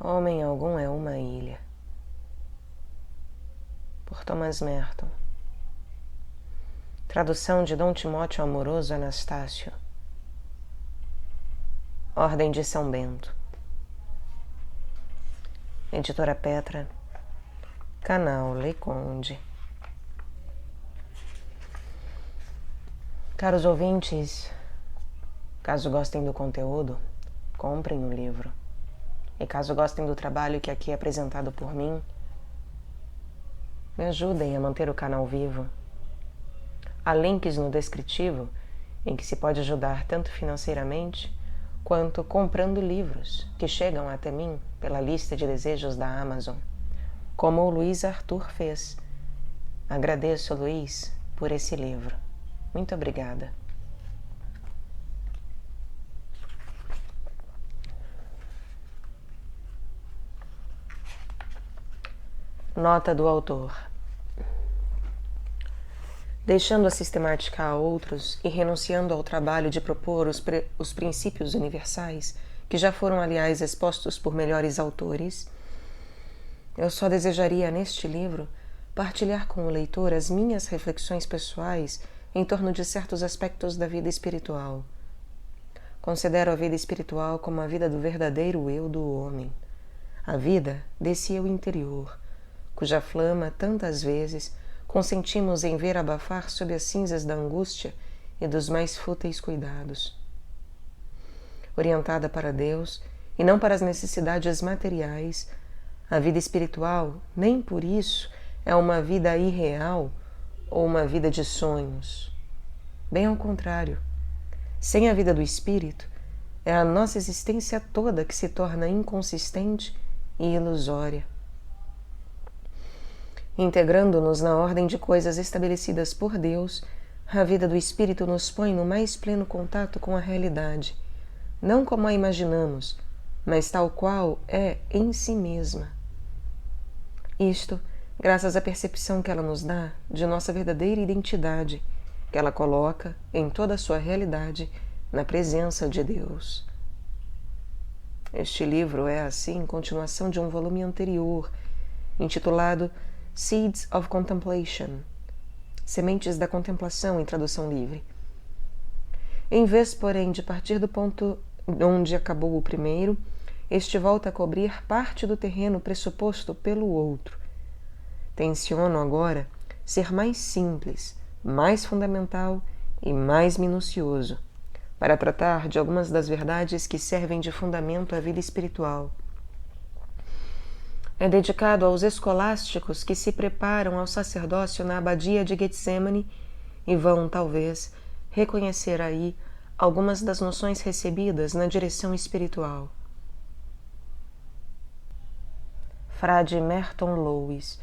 Homem algum é uma ilha, por Thomas Merton. Tradução de Dom Timóteo Amoroso Anastácio. Ordem de São Bento. Editora Petra. Canal Lei Conde. Caros ouvintes, caso gostem do conteúdo, comprem o livro. E caso gostem do trabalho que aqui é apresentado por mim, me ajudem a manter o canal vivo. Há links no descritivo em que se pode ajudar tanto financeiramente quanto comprando livros que chegam até mim pela lista de desejos da Amazon, como o Luiz Arthur fez. Agradeço, Luiz, por esse livro. Muito obrigada. Nota do autor. Deixando a sistemática a outros e renunciando ao trabalho de propor os princípios universais, que já foram, aliás, expostos por melhores autores, eu só desejaria, neste livro, partilhar com o leitor as minhas reflexões pessoais em torno de certos aspectos da vida espiritual. Considero a vida espiritual como a vida do verdadeiro eu do homem, a vida desse eu interior, cuja flama, tantas vezes, consentimos em ver abafar sob as cinzas da angústia e dos mais fúteis cuidados. Orientada para Deus e não para as necessidades materiais, a vida espiritual, nem por isso, é uma vida irreal ou uma vida de sonhos. Bem ao contrário, sem a vida do espírito, é a nossa existência toda que se torna inconsistente e ilusória. Integrando-nos na ordem de coisas estabelecidas por Deus, a vida do espírito nos põe no mais pleno contato com a realidade, não como a imaginamos, mas tal qual é em si mesma. Isto, graças à percepção que ela nos dá de nossa verdadeira identidade, que ela coloca, em toda a sua realidade, na presença de Deus. Este livro é, assim, continuação de um volume anterior, intitulado Seeds of Contemplation, Sementes da Contemplação em tradução livre. Em vez, porém, de partir do ponto onde acabou o primeiro, este volta a cobrir parte do terreno pressuposto pelo outro. Tenciono agora ser mais simples, mais fundamental e mais minucioso, para tratar de algumas das verdades que servem de fundamento à vida espiritual. É dedicado aos escolásticos que se preparam ao sacerdócio na abadia de Getsemane e vão, talvez, reconhecer aí algumas das noções recebidas na direção espiritual. Frade Merton Lewis,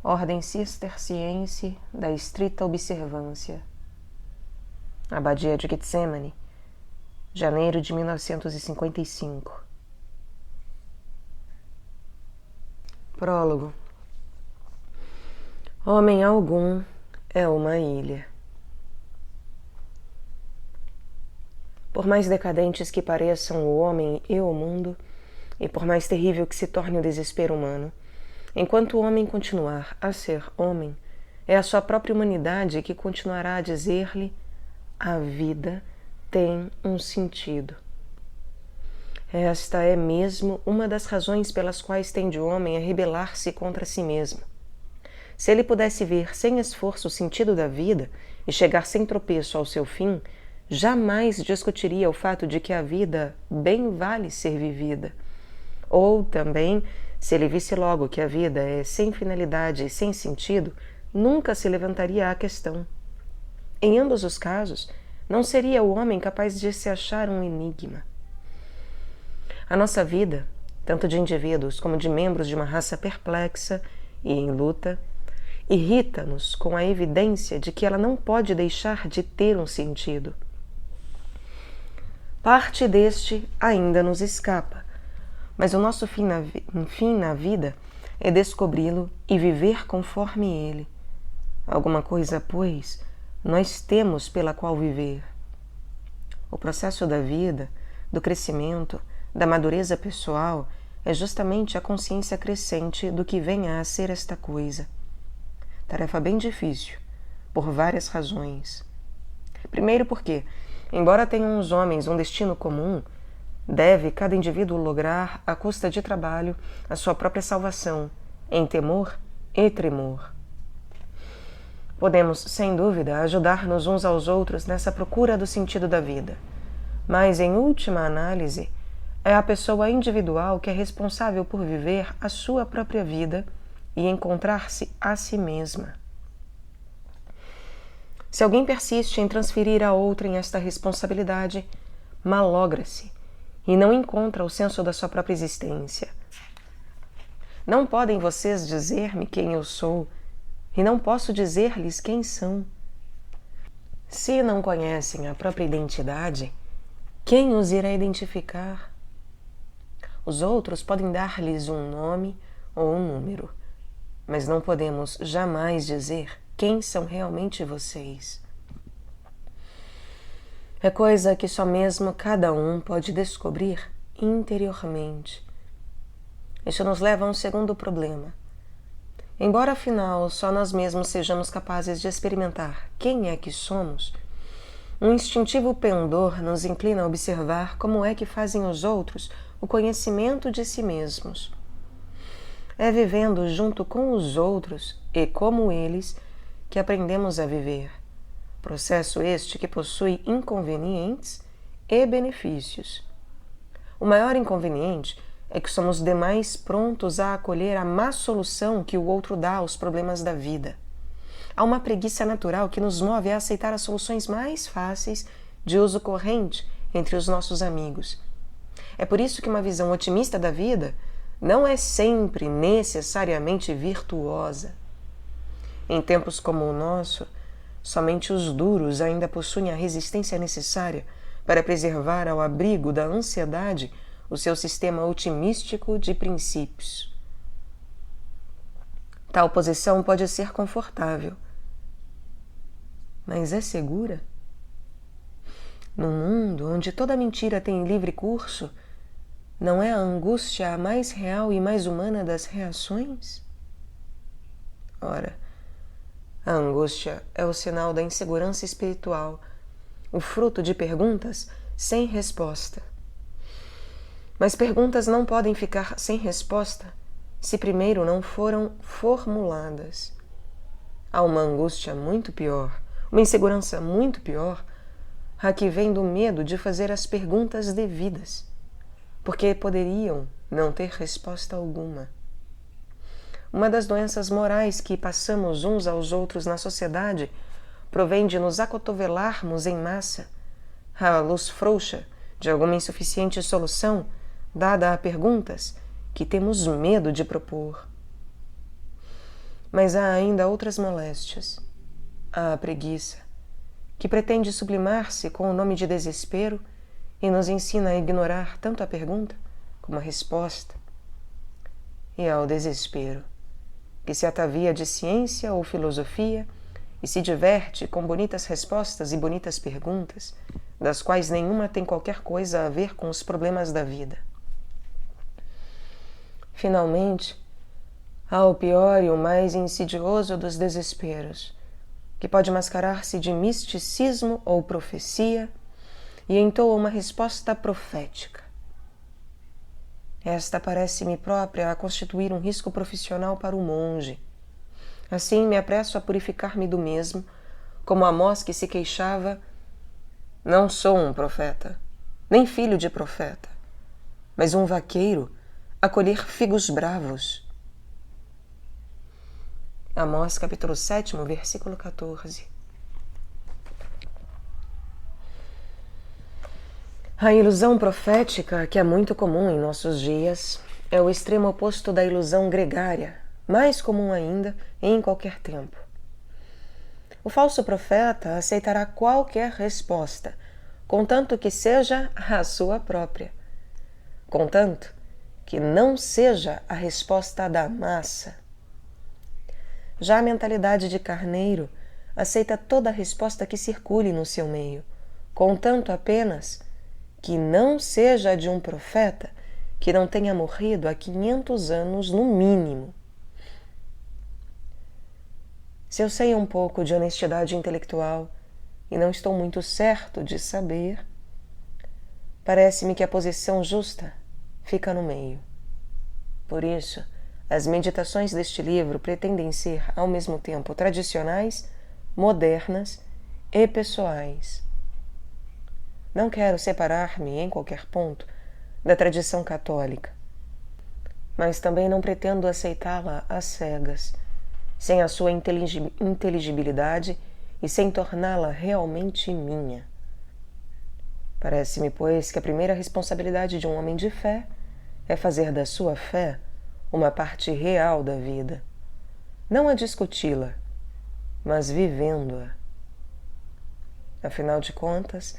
Ordem Cisterciense da Estrita Observância, Abadia de Getsemane, janeiro de 1955. Prólogo. Homem algum é uma ilha. Por mais decadentes que pareçam o homem e o mundo, e por mais terrível que se torne o desespero humano, enquanto o homem continuar a ser homem, é a sua própria humanidade que continuará a dizer-lhe: a vida tem um sentido. Esta é mesmo uma das razões pelas quais tende o homem a rebelar-se contra si mesmo. Se ele pudesse ver sem esforço o sentido da vida e chegar sem tropeço ao seu fim, jamais discutiria o fato de que a vida bem vale ser vivida. Ou também, se ele visse logo que a vida é sem finalidade e sem sentido, nunca se levantaria a questão. Em ambos os casos, não seria o homem capaz de se achar um enigma. A nossa vida, tanto de indivíduos como de membros de uma raça perplexa e em luta, irrita-nos com a evidência de que ela não pode deixar de ter um sentido. Parte deste ainda nos escapa, mas o nosso fim na vida é descobri-lo e viver conforme ele. Alguma coisa, pois, nós temos pela qual viver. O processo da vida, do crescimento, da madureza pessoal é justamente a consciência crescente do que venha a ser esta coisa. Tarefa bem difícil, por várias razões. Primeiro porque, embora tenham os homens um destino comum, deve cada indivíduo lograr, à custa de trabalho, a sua própria salvação, em temor e tremor. Podemos, sem dúvida, ajudar-nos uns aos outros nessa procura do sentido da vida, mas, em última análise, é a pessoa individual que é responsável por viver a sua própria vida e encontrar-se a si mesma. Se alguém persiste em transferir a outrem esta responsabilidade, malogra-se e não encontra o senso da sua própria existência. Não podem vocês dizer-me quem eu sou, e não posso dizer-lhes quem são. Se não conhecem a própria identidade, quem os irá identificar? Os outros podem dar-lhes um nome ou um número, mas não podemos jamais dizer quem são realmente vocês. É coisa que só mesmo cada um pode descobrir interiormente. Isso nos leva a um segundo problema. Embora afinal só nós mesmos sejamos capazes de experimentar quem é que somos, um instintivo pendor nos inclina a observar como é que fazem os outros o conhecimento de si mesmos. É vivendo junto com os outros e como eles que aprendemos a viver. Processo este que possui inconvenientes e benefícios. O maior inconveniente é que somos demais prontos a acolher a má solução que o outro dá aos problemas da vida. Há uma preguiça natural que nos move a aceitar as soluções mais fáceis de uso corrente entre os nossos amigos. É por isso que uma visão otimista da vida não é sempre necessariamente virtuosa. Em tempos como o nosso, somente os duros ainda possuem a resistência necessária para preservar ao abrigo da ansiedade o seu sistema otimístico de princípios. Tal posição pode ser confortável, mas é segura? Num mundo onde toda mentira tem livre curso, não é a angústia a mais real e mais humana das reações? Ora, a angústia é o sinal da insegurança espiritual, o fruto de perguntas sem resposta. Mas perguntas não podem ficar sem resposta se primeiro não foram formuladas. Há uma angústia muito pior, uma insegurança muito pior, a que vem do medo de fazer as perguntas devidas, porque poderiam não ter resposta alguma. Uma das doenças morais que passamos uns aos outros na sociedade provém de nos acotovelarmos em massa, à luz frouxa de alguma insuficiente solução dada a perguntas que temos medo de propor. Mas há ainda outras moléstias. Há a preguiça, que pretende sublimar-se com o nome de desespero e nos ensina a ignorar tanto a pergunta como a resposta. E há o desespero, que se atavia de ciência ou filosofia e se diverte com bonitas respostas e bonitas perguntas, das quais nenhuma tem qualquer coisa a ver com os problemas da vida. Finalmente, há o pior e o mais insidioso dos desesperos, que pode mascarar-se de misticismo ou profecia e entoa uma resposta profética. Esta parece-me própria a constituir um risco profissional para o monge. Assim me apresso a purificar-me do mesmo, como Amós que se queixava: não sou um profeta, nem filho de profeta, mas um vaqueiro a colher figos bravos. Amós capítulo 7, versículo 14. A ilusão profética, que é muito comum em nossos dias, é o extremo oposto da ilusão gregária, mais comum ainda em qualquer tempo. O falso profeta aceitará qualquer resposta, contanto que seja a sua própria, contanto que não seja a resposta da massa. Já a mentalidade de carneiro aceita toda a resposta que circule no seu meio, contanto apenas que não seja a de um profeta que não tenha morrido há 500 anos no mínimo. Se eu sei um pouco de honestidade intelectual e não estou muito certo de saber, parece-me que a posição justa fica no meio. Por isso, as meditações deste livro pretendem ser, ao mesmo tempo, tradicionais, modernas e pessoais. Não quero separar-me, em qualquer ponto, da tradição católica, mas também não pretendo aceitá-la às cegas, sem a sua inteligibilidade e sem torná-la realmente minha. Parece-me, pois, que a primeira responsabilidade de um homem de fé é fazer da sua fé uma parte real da vida, não a discuti-la, mas vivendo-a. Afinal de contas,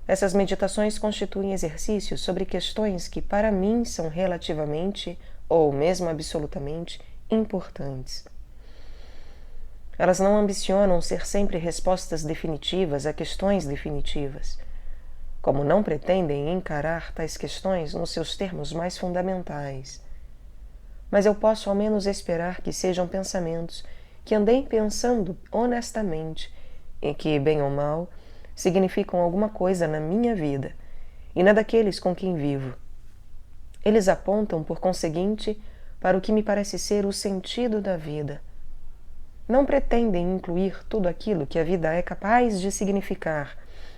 essas meditações constituem exercícios sobre questões que para mim são relativamente, ou mesmo absolutamente, importantes. Elas não ambicionam ser sempre respostas definitivas a questões definitivas, como não pretendem encarar tais questões nos seus termos mais fundamentais. Mas eu posso ao menos esperar que sejam pensamentos que andei pensando honestamente e que, bem ou mal, significam alguma coisa na minha vida e na daqueles com quem vivo. Eles apontam, por conseguinte, para o que me parece ser o sentido da vida. Não pretendem incluir tudo aquilo que a vida é capaz de significar,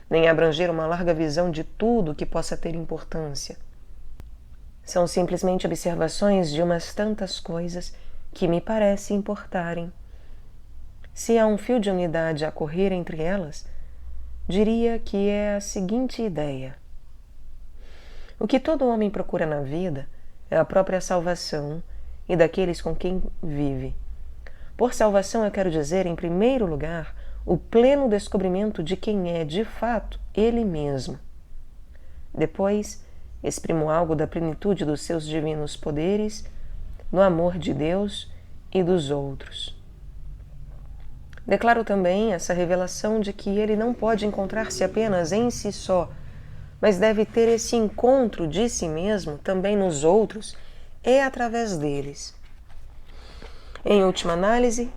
nem abranger uma larga visão de tudo que possa ter importância. São simplesmente observações de umas tantas coisas que me parece importarem. Se há um fio de unidade a correr entre elas, diria que é a seguinte ideia: o que todo homem procura na vida é a própria salvação e daqueles com quem vive. Por salvação eu quero dizer, em primeiro lugar, o pleno descobrimento de quem é, de fato, ele mesmo. Depois, exprimo algo da plenitude dos seus divinos poderes, no amor de Deus e dos outros. Declaro também essa revelação de que ele não pode encontrar-se apenas em si só, mas deve ter esse encontro de si mesmo também nos outros e através deles. Em última análise,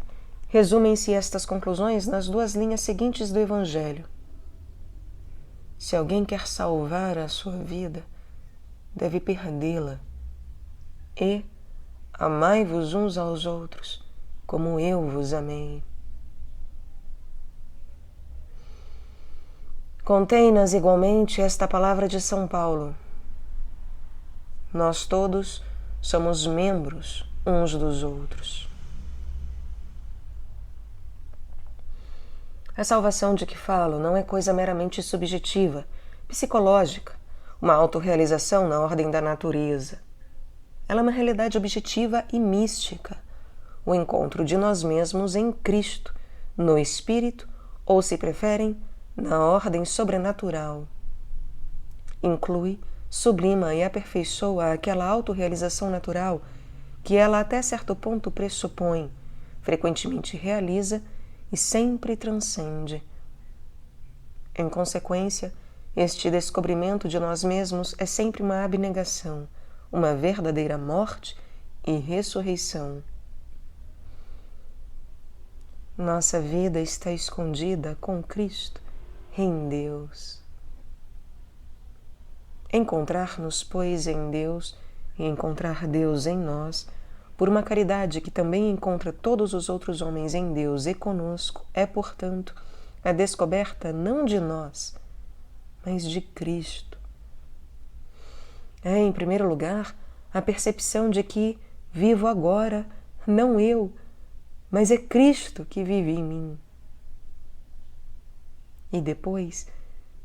resumem-se estas conclusões nas duas linhas seguintes do Evangelho. Se alguém quer salvar a sua vida, deve perdê-la. E amai-vos uns aos outros, como eu vos amei. Contém-nas igualmente esta palavra de São Paulo: nós todos somos membros uns dos outros. A salvação de que falo não é coisa meramente subjetiva, psicológica, uma autorrealização na ordem da natureza. Ela é uma realidade objetiva e mística, o encontro de nós mesmos em Cristo, no Espírito, ou, se preferem, na ordem sobrenatural. Inclui, sublima e aperfeiçoa aquela autorrealização natural que ela até certo ponto pressupõe, frequentemente realiza e sempre transcende. Em consequência, este descobrimento de nós mesmos é sempre uma abnegação, uma verdadeira morte e ressurreição. Nossa vida está escondida com Cristo em Deus. Encontrar-nos, pois, em Deus e encontrar Deus em nós, por uma caridade que também encontra todos os outros homens em Deus e conosco, é, portanto, a descoberta não de nós, mas de Cristo. É, em primeiro lugar, a percepção de que vivo agora, não eu, mas é Cristo que vive em mim. E depois,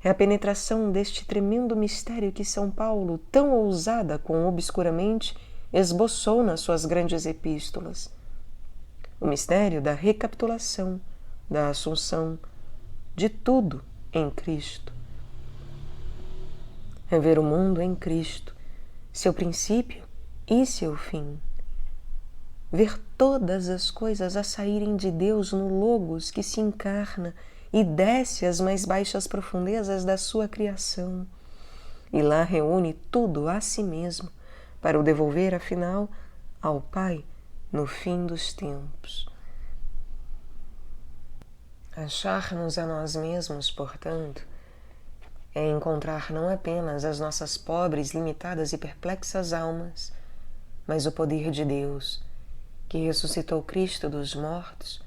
é a penetração deste tremendo mistério que São Paulo, tão ousada como obscuramente, esboçou nas suas grandes epístolas. O mistério da recapitulação, da assunção, de tudo em Cristo. É ver o mundo em Cristo, seu princípio e seu fim. Ver todas as coisas a saírem de Deus no Logos que se encarna e desce às mais baixas profundezas da sua criação, e lá reúne tudo a si mesmo, para o devolver, afinal, ao Pai no fim dos tempos. Achar-nos a nós mesmos, portanto, é encontrar não apenas as nossas pobres, limitadas e perplexas almas, mas o poder de Deus, que ressuscitou Cristo dos mortos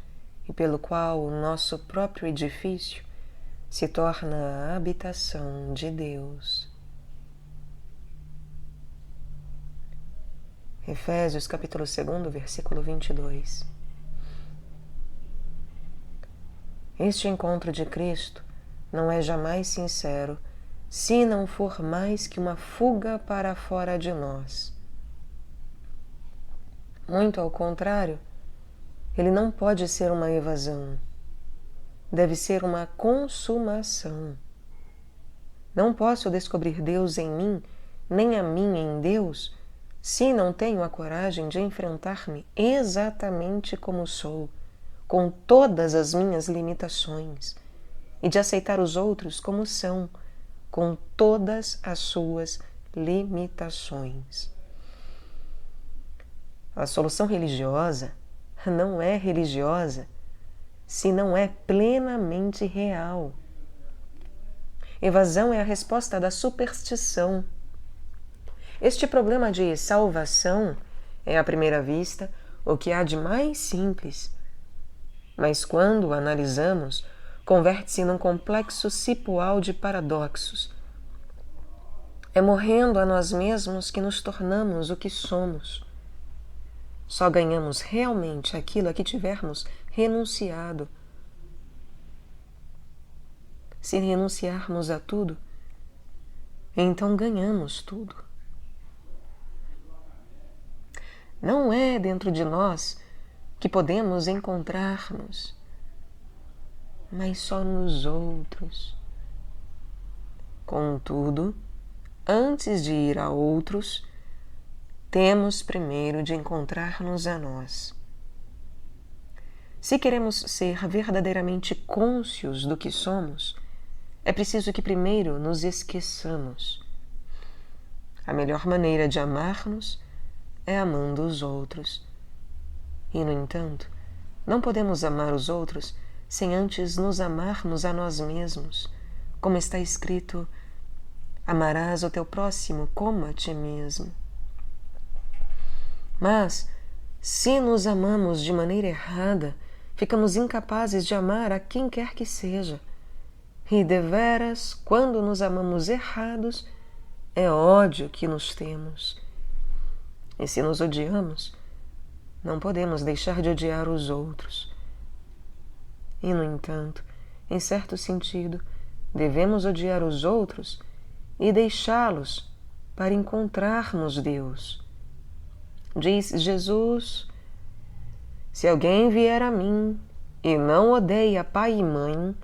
e pelo qual o nosso próprio edifício se torna a habitação de Deus. Efésios capítulo 2, versículo 22. Este encontro de Cristo não é jamais sincero se não for mais que uma fuga para fora de nós. Muito ao contrário, ele não pode ser uma evasão. Deve ser uma consumação. Não posso descobrir Deus em mim, nem a mim em Deus, se não tenho a coragem de enfrentar-me exatamente como sou, com todas as minhas limitações, e de aceitar os outros como são, com todas as suas limitações. A solução religiosa não é religiosa se não é plenamente real. Evasão é a resposta da superstição. Este problema de salvação é, à primeira vista, o que há de mais simples, mas quando o analisamos, converte-se num complexo cipoal de paradoxos. É morrendo a nós mesmos que nos tornamos o que somos. Só ganhamos realmente aquilo a que tivermos renunciado. Se renunciarmos a tudo, então ganhamos tudo. Não é dentro de nós que podemos encontrar-nos, mas só nos outros. Contudo, antes de ir a outros, temos primeiro de encontrar-nos a nós. Se queremos ser verdadeiramente cônscios do que somos, é preciso que primeiro nos esqueçamos. A melhor maneira de amar-nos é amando os outros. E, no entanto, não podemos amar os outros sem antes nos amarmos a nós mesmos, como está escrito: amarás o teu próximo como a ti mesmo. Mas, se nos amamos de maneira errada, ficamos incapazes de amar a quem quer que seja. E deveras, quando nos amamos errados, é ódio que nos temos. E se nos odiamos, não podemos deixar de odiar os outros. E, no entanto, em certo sentido, devemos odiar os outros e deixá-los para encontrarmos Deus. Diz Jesus: se alguém vier a mim e não odeia pai e mãe,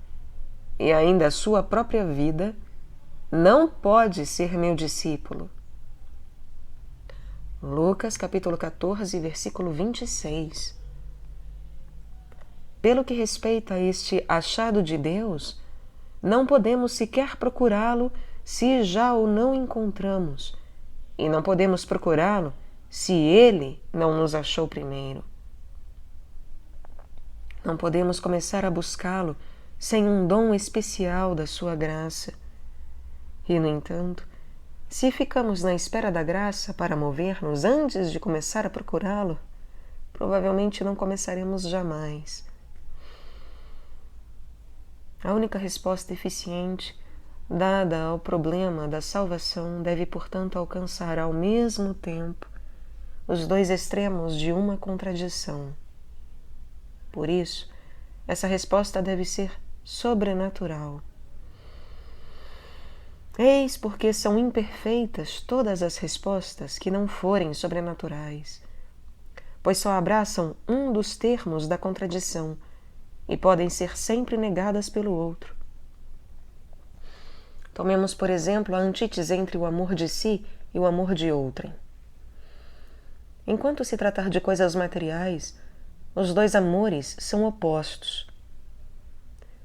e ainda a sua própria vida, não pode ser meu discípulo. Lucas capítulo 14, versículo 26. Pelo que respeita a este achado de Deus, não podemos sequer procurá-lo se já o não encontramos, e não podemos procurá-lo se ele não nos achou primeiro. Não podemos começar a buscá-lo sem um dom especial da sua graça. E, no entanto, se ficamos na espera da graça para mover-nos antes de começar a procurá-lo, provavelmente não começaremos jamais. A única resposta eficiente dada ao problema da salvação deve, portanto, alcançar ao mesmo tempo os dois extremos de uma contradição. Por isso, essa resposta deve ser sobrenatural. Eis porque são imperfeitas todas as respostas que não forem sobrenaturais, pois só abraçam um dos termos da contradição e podem ser sempre negadas pelo outro. Tomemos, por exemplo, a antítese entre o amor de si e o amor de outrem. Enquanto se tratar de coisas materiais, os dois amores são opostos.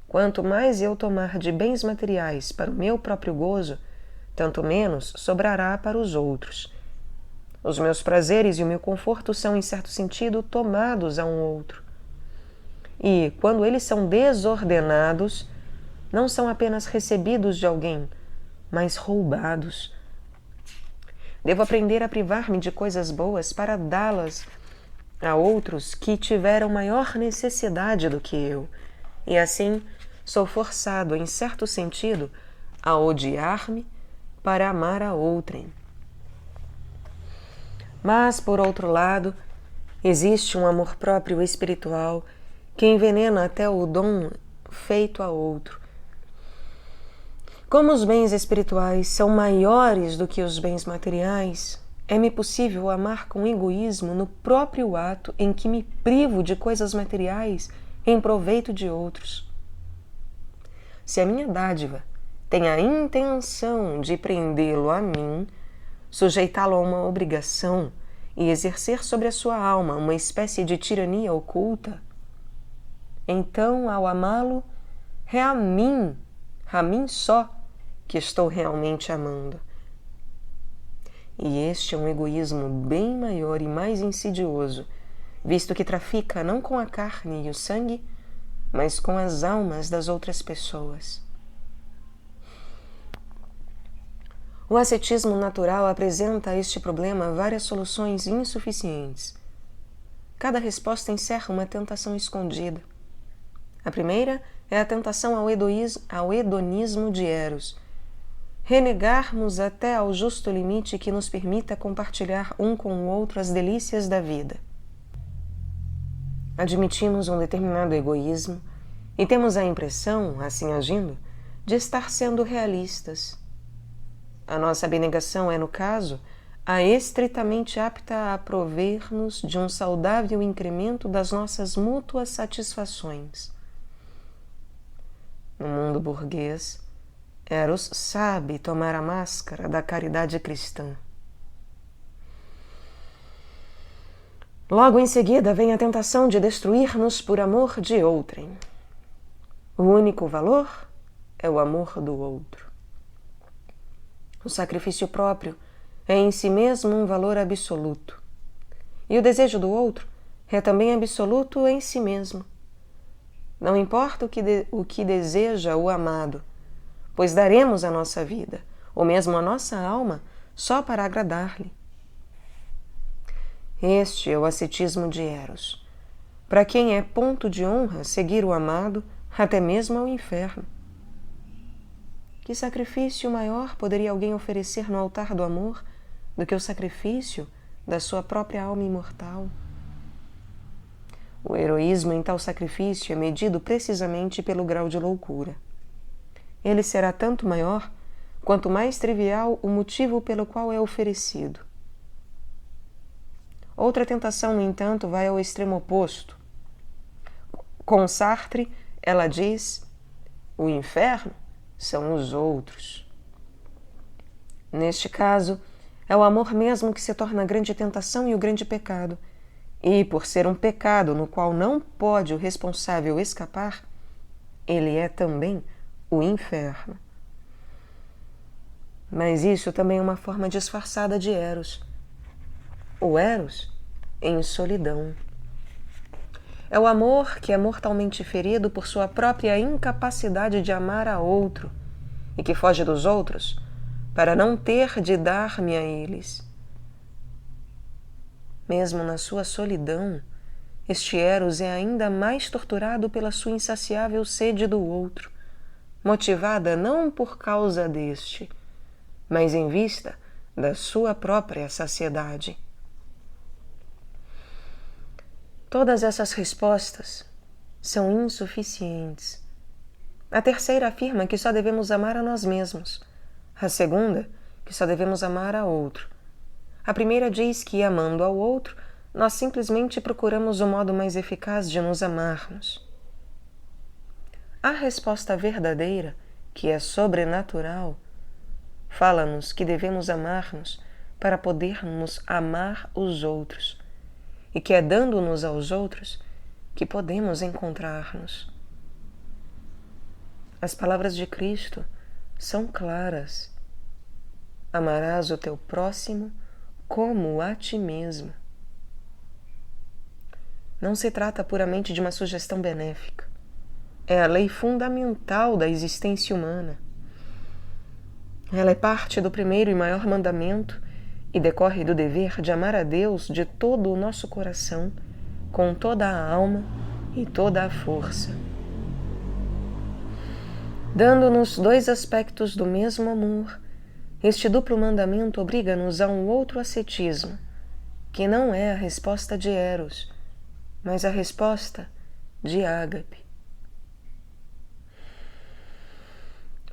Quanto mais eu tomar de bens materiais para o meu próprio gozo, tanto menos sobrará para os outros. Os meus prazeres e o meu conforto são, em certo sentido, tomados a um outro. E, quando eles são desordenados, não são apenas recebidos de alguém, mas roubados. Devo aprender a privar-me de coisas boas para dá-las a outros que tiveram maior necessidade do que eu, e assim sou forçado, em certo sentido, a odiar-me para amar a outrem. Mas, por outro lado, existe um amor próprio espiritual que envenena até o dom feito a outro. Como os bens espirituais são maiores do que os bens materiais, é-me possível amar com egoísmo no próprio ato em que me privo de coisas materiais em proveito de outros. Se a minha dádiva tem a intenção de prendê-lo a mim, sujeitá-lo a uma obrigação e exercer sobre a sua alma uma espécie de tirania oculta, então, ao amá-lo, é a mim só, que estou realmente amando. E este é um egoísmo bem maior e mais insidioso, visto que trafica não com a carne e o sangue, mas com as almas das outras pessoas. O ascetismo natural apresenta a este problema várias soluções insuficientes. Cada resposta encerra uma tentação escondida. A primeira é a tentação ao hedonismo de Eros, renegarmos até ao justo limite que nos permita compartilhar um com o outro as delícias da vida. Admitimos um determinado egoísmo e temos a impressão, assim agindo, de estar sendo realistas. A nossa abnegação é, no caso, a estritamente apta a prover-nos de um saudável incremento das nossas mútuas satisfações. No mundo burguês, Eros sabe tomar a máscara da caridade cristã. Logo em seguida vem a tentação de destruir-nos por amor de outrem. O único valor é o amor do outro. O sacrifício próprio é em si mesmo um valor absoluto. E o desejo do outro é também absoluto em si mesmo. Não importa o que deseja o amado, pois daremos a nossa vida, ou mesmo a nossa alma, só para agradar-lhe. Este é o ascetismo de Eros, para quem é ponto de honra seguir o amado até mesmo ao inferno. Que sacrifício maior poderia alguém oferecer no altar do amor do que o sacrifício da sua própria alma imortal? O heroísmo em tal sacrifício é medido precisamente pelo grau de loucura. Ele será tanto maior quanto mais trivial o motivo pelo qual é oferecido. Outra tentação, no entanto, vai ao extremo oposto. Com Sartre, ela diz: o inferno são os outros. Neste caso, é o amor mesmo que se torna a grande tentação e o grande pecado, e, por ser um pecado no qual não pode o responsável escapar, ele é também o inferno. Mas isso também é uma forma disfarçada de Eros. O Eros em solidão. É o amor que é mortalmente ferido por sua própria incapacidade de amar a outro e que foge dos outros para não ter de dar-me a eles. Mesmo na sua solidão, este Eros é ainda mais torturado pela sua insaciável sede do outro, motivada não por causa deste, mas em vista da sua própria saciedade. Todas essas respostas são insuficientes. A terceira afirma que só devemos amar a nós mesmos. A segunda, que só devemos amar a outro. A primeira diz que, amando ao outro, nós simplesmente procuramos o modo mais eficaz de nos amarmos. A resposta verdadeira, que é sobrenatural, fala-nos que devemos amar-nos para podermos amar os outros, e que é dando-nos aos outros que podemos encontrar-nos. As palavras de Cristo são claras. Amarás o teu próximo como a ti mesmo. Não se trata puramente de uma sugestão benéfica. É a lei fundamental da existência humana. Ela é parte do primeiro e maior mandamento e decorre do dever de amar a Deus de todo o nosso coração, com toda a alma e toda a força. Dando-nos dois aspectos do mesmo amor, este duplo mandamento obriga-nos a um outro ascetismo, que não é a resposta de Eros, mas a resposta de Ágape.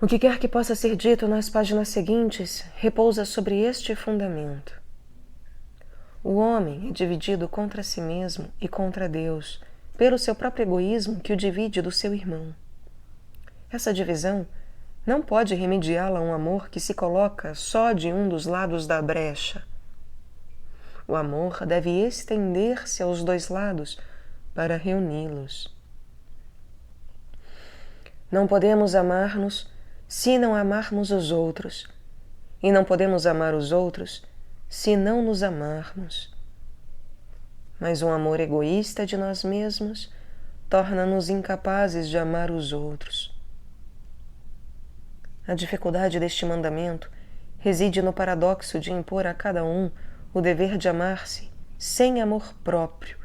O que quer que possa ser dito nas páginas seguintes repousa sobre este fundamento. O homem é dividido contra si mesmo e contra Deus, pelo seu próprio egoísmo que o divide do seu irmão. Essa divisão não pode remediá-la a um amor que se coloca só de um dos lados da brecha. O amor deve estender-se aos dois lados para reuni-los. Não podemos amar-nos se não amarmos os outros, e não podemos amar os outros se não nos amarmos. Mas um amor egoísta de nós mesmos torna-nos incapazes de amar os outros. A dificuldade deste mandamento reside no paradoxo de impor a cada um o dever de amar-se sem amor próprio,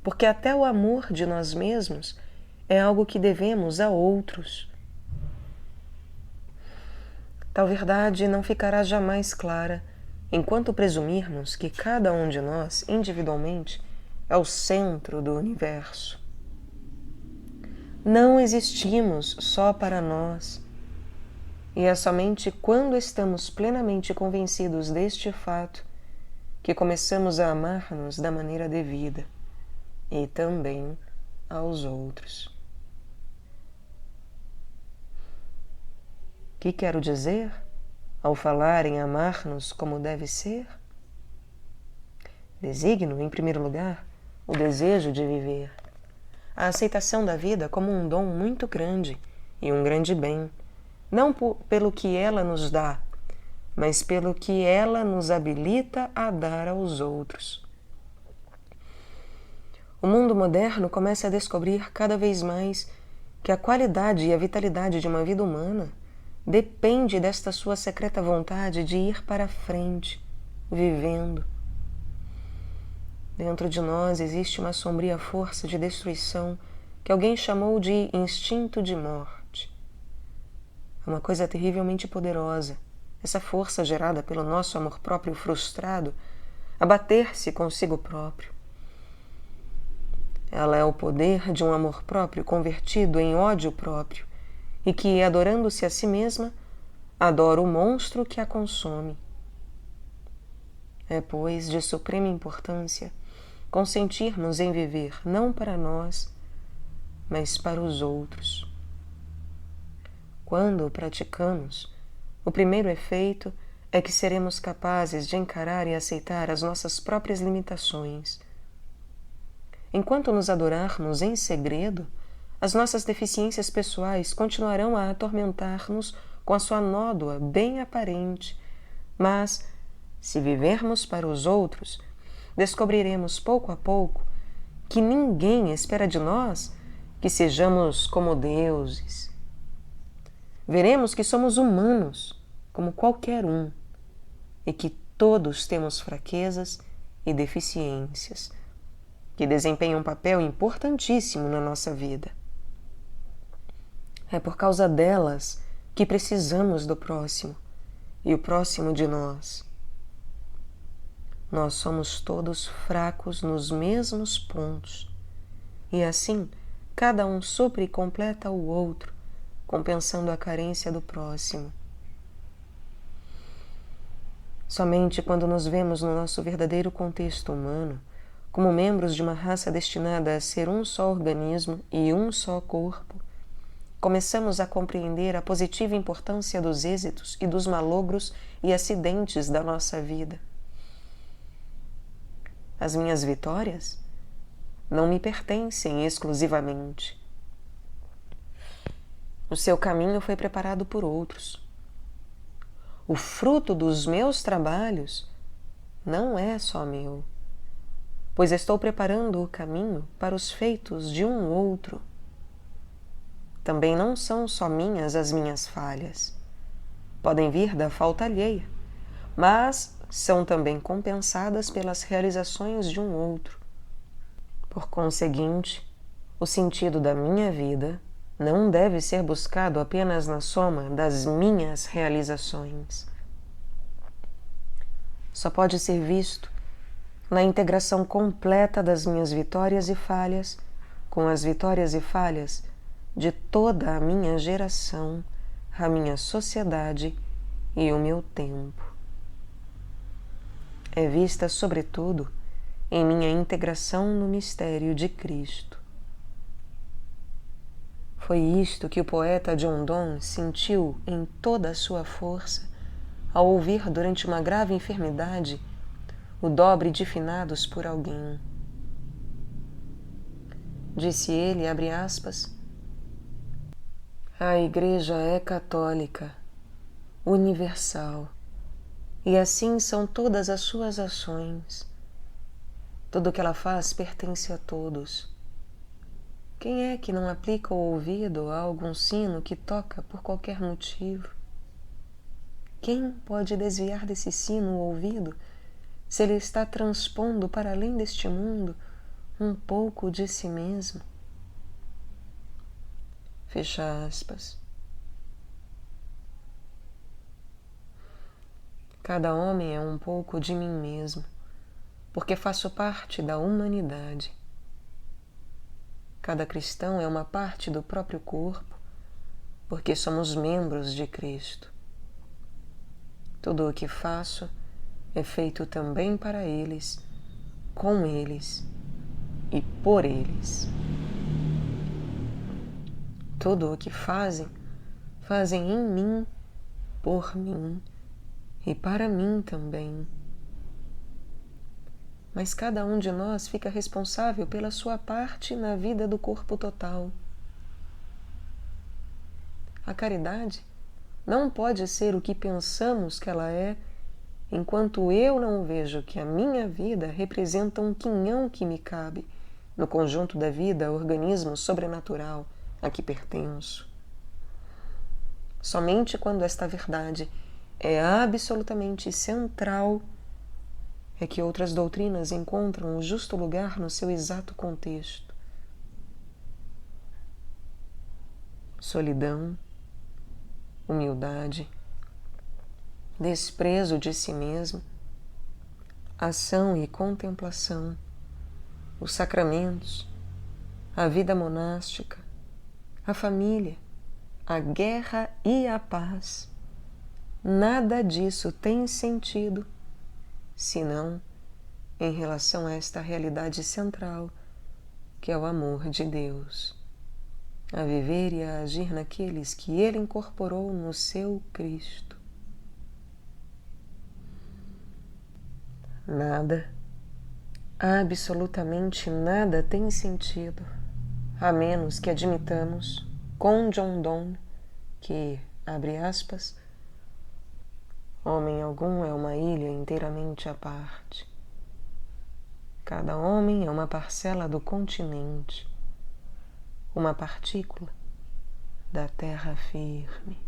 porque até o amor de nós mesmos é algo que devemos a outros. Tal verdade não ficará jamais clara enquanto presumirmos que cada um de nós, individualmente, é o centro do universo. Não existimos só para nós, e é somente quando estamos plenamente convencidos deste fato que começamos a amar-nos da maneira devida, e também aos outros. O que quero dizer ao falar em amar-nos como deve ser? Designo, em primeiro lugar, o desejo de viver, a aceitação da vida como um dom muito grande e um grande bem, não pelo que ela nos dá, mas pelo que ela nos habilita a dar aos outros. O mundo moderno começa a descobrir cada vez mais que a qualidade e a vitalidade de uma vida humana depende desta sua secreta vontade de ir para frente, vivendo. Dentro de nós existe uma sombria força de destruição que alguém chamou de instinto de morte. É uma coisa terrivelmente poderosa, essa força gerada pelo nosso amor próprio frustrado, abater-se consigo próprio. Ela é o poder de um amor próprio convertido em ódio próprio e que, adorando-se a si mesma, adora o monstro que a consome. É, pois, de suprema importância consentirmos em viver não para nós, mas para os outros. Quando o praticamos, o primeiro efeito é que seremos capazes de encarar e aceitar as nossas próprias limitações. Enquanto nos adorarmos em segredo, as nossas deficiências pessoais continuarão a atormentar-nos com a sua nódoa bem aparente, mas, se vivermos para os outros, descobriremos pouco a pouco que ninguém espera de nós que sejamos como deuses. Veremos que somos humanos, como qualquer um, e que todos temos fraquezas e deficiências, que desempenham um papel importantíssimo na nossa vida. É por causa delas que precisamos do próximo e o próximo de nós. Nós somos todos fracos nos mesmos pontos e assim cada um supre e completa o outro, compensando a carência do próximo. Somente quando nos vemos no nosso verdadeiro contexto humano, como membros de uma raça destinada a ser um só organismo e um só corpo, começamos a compreender a positiva importância dos êxitos e dos malogros e acidentes da nossa vida. As minhas vitórias não me pertencem exclusivamente. O seu caminho foi preparado por outros. O fruto dos meus trabalhos não é só meu, pois estou preparando o caminho para os feitos de um outro. Também não são só minhas as minhas falhas. Podem vir da falta alheia, mas são também compensadas pelas realizações de um outro. Por conseguinte, o sentido da minha vida não deve ser buscado apenas na soma das minhas realizações. Só pode ser visto na integração completa das minhas vitórias e falhas com as vitórias e falhas de toda a minha geração, a minha sociedade e o meu tempo. É vista, sobretudo, em minha integração no mistério de Cristo. Foi isto que o poeta John Donne sentiu em toda a sua força ao ouvir durante uma grave enfermidade o dobre de finados por alguém. Disse ele, abre aspas, a Igreja é católica, universal, e assim são todas as suas ações. Tudo o que ela faz pertence a todos. Quem é que não aplica o ouvido a algum sino que toca por qualquer motivo? Quem pode desviar desse sino o ouvido se ele está transpondo para além deste mundo um pouco de si mesmo? Fecha aspas. Cada homem é um pouco de mim mesmo, porque faço parte da humanidade. Cada cristão é uma parte do próprio corpo, porque somos membros de Cristo. Tudo o que faço é feito também para eles, com eles e por eles. Tudo o que fazem, fazem em mim, por mim e para mim também. Mas cada um de nós fica responsável pela sua parte na vida do corpo total. A caridade não pode ser o que pensamos que ela é, enquanto eu não vejo que a minha vida representa um quinhão que me cabe no conjunto da vida, organismo sobrenatural a que pertenço. Somente quando esta verdade é absolutamente central é que outras doutrinas encontram o justo lugar no seu exato contexto. Solidão, humildade, desprezo de si mesmo, ação e contemplação, os sacramentos, a vida monástica, a família, a guerra e a paz. Nada disso tem sentido, senão em relação a esta realidade central, que é o amor de Deus, a viver e a agir naqueles que Ele incorporou no seu Cristo. Nada, absolutamente nada tem sentido, a menos que admitamos com John Donne que, abre aspas, homem algum é uma ilha inteiramente à parte. Cada homem é uma parcela do continente, uma partícula da terra firme.